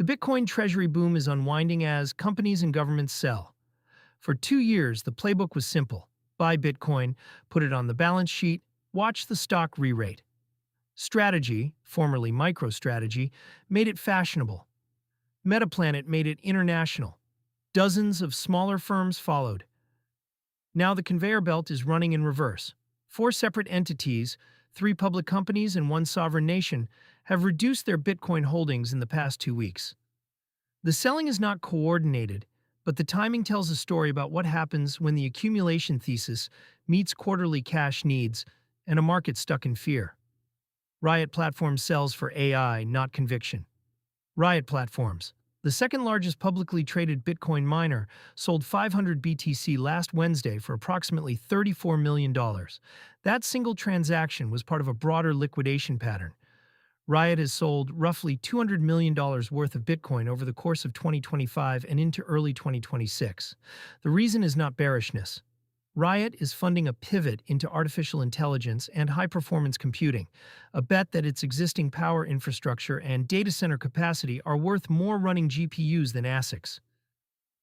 The Bitcoin Treasury boom is unwinding as companies and governments sell. For 2 years, the playbook was simple. Buy Bitcoin, put it on the balance sheet, watch the stock re-rate. Strategy, formerly MicroStrategy, made it fashionable. Metaplanet made it international. Dozens of smaller firms followed. Now the conveyor belt is running in reverse. 4 separate entities, 3 public companies and 1 sovereign nation, have reduced their Bitcoin holdings in the past 2 weeks. The selling is not coordinated, but the timing tells a story about what happens when the accumulation thesis meets quarterly cash needs and a market stuck in fear. Riot Platforms sells for AI, not conviction. Riot Platforms, the second largest publicly traded Bitcoin miner, sold 500 BTC last Wednesday for approximately $34 million. That single transaction was part of a broader liquidation pattern. Riot has sold roughly $200 million worth of Bitcoin over the course of 2025 and into early 2026. The reason is not bearishness. Riot is funding a pivot into artificial intelligence and high-performance computing, a bet that its existing power infrastructure and data center capacity are worth more running GPUs than ASICs.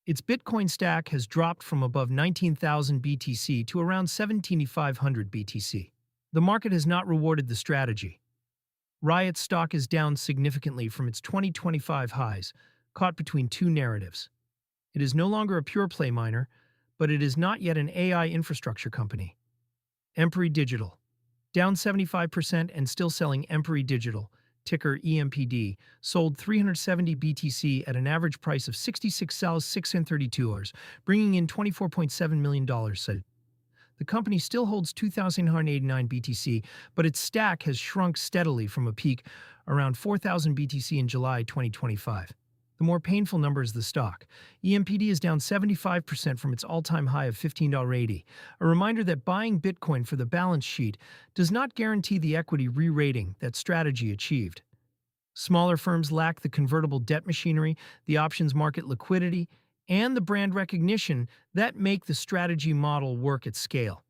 Its Bitcoin stack has dropped from above 19,000 BTC to around 17,500 BTC. The market has not rewarded the strategy. Riot's stock is down significantly from its 2025 highs, caught between 2 narratives. It is no longer a pure-play miner, but it is not yet an AI infrastructure company. Empery Digital, down 75% and still selling. Empery Digital, ticker EMPD, sold 370 BTC at an average price of $66,632, bringing in $24.7 million. The company still holds 2,189 BTC, but its stack has shrunk steadily from a peak around 4,000 BTC in July 2025. The more painful number is the stock. EMPD is down 75% from its all-time high of $15.80, a reminder that buying Bitcoin for the balance sheet does not guarantee the equity re-rating that strategy achieved. Smaller firms lack the convertible debt machinery, the options market liquidity, and the brand recognition that make the strategy model work at scale.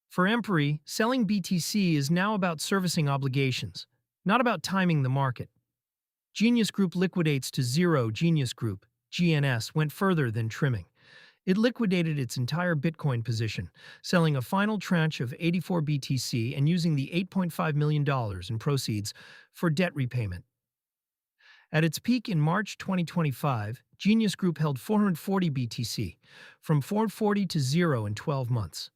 For Empery, selling BTC is now about servicing obligations, not about timing the market. Genius Group liquidates to zero. Genius Group, GNS, went further than trimming. It liquidated its entire Bitcoin position, selling a final tranche of 84 BTC and using the $8.5 million in proceeds for debt repayment. At its peak in March 2025, Genius Group held 440 BTC, from 440 to zero in 12 months.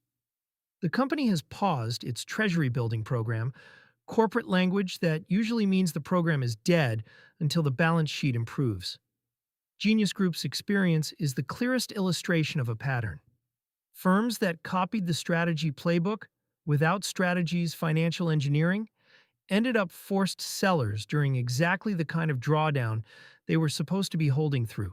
The company has paused its treasury building program, corporate language that usually means the program is dead until the balance sheet improves. Genius Group's experience is the clearest illustration of a pattern. Firms that copied the strategy playbook without strategy's financial engineering ended up forced sellers during exactly the kind of drawdown they were supposed to be holding through.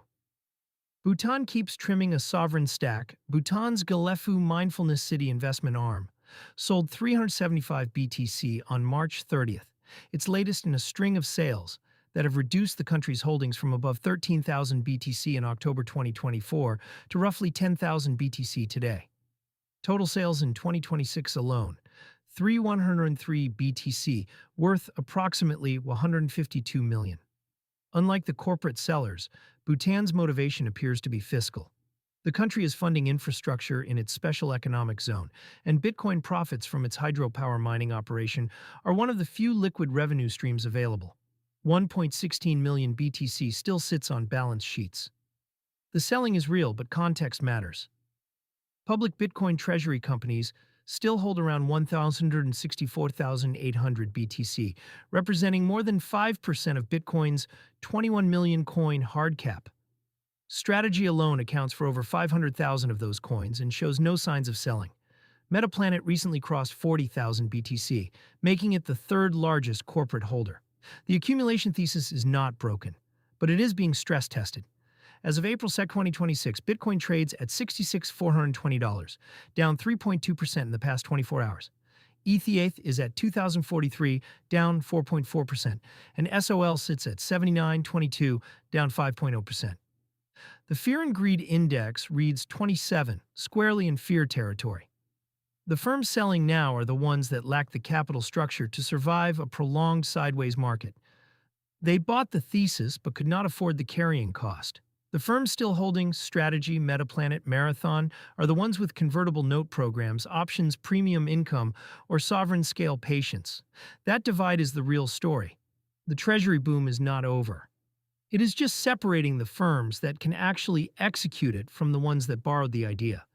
Bhutan keeps trimming a sovereign stack. Bhutan's Galefu Mindfulness City investment arm sold 375 BTC on March 30th, its latest in a string of sales that have reduced the country's holdings from above 13,000 BTC in October 2024 to roughly 10,000 BTC today. Total sales in 2026 alone, 303 BTC, worth approximately $152 million. Unlike the corporate sellers, Bhutan's motivation appears to be fiscal. The country is funding infrastructure in its special economic zone, and Bitcoin profits from its hydropower mining operation are one of the few liquid revenue streams available. 1.16 million BTC still sits on balance sheets. The selling is real, but context matters. Public Bitcoin treasury companies still hold around 164,800 BTC, representing more than 5% of Bitcoin's 21 million coin hard cap. Strategy alone accounts for over 500,000 of those coins and shows no signs of selling. Metaplanet recently crossed 40,000 BTC, making it the third largest corporate holder. The accumulation thesis is not broken, but it is being stress tested. As of April 2, 2026, Bitcoin trades at $66,420, down 3.2% in the past 24 hours. ETH is at 2,043, down 4.4%, and SOL sits at 79.22, down 5.0%. The Fear and Greed Index reads 27, squarely in fear territory. The firms selling now are the ones that lack the capital structure to survive a prolonged sideways market. They bought the thesis but could not afford the carrying cost. The firms still holding Strategy, Metaplanet, Marathon are the ones with convertible note programs, options, premium income, or sovereign scale patience. That divide is the real story. The Treasury boom is not over. It is just separating the firms that can actually execute it from the ones that borrowed the idea.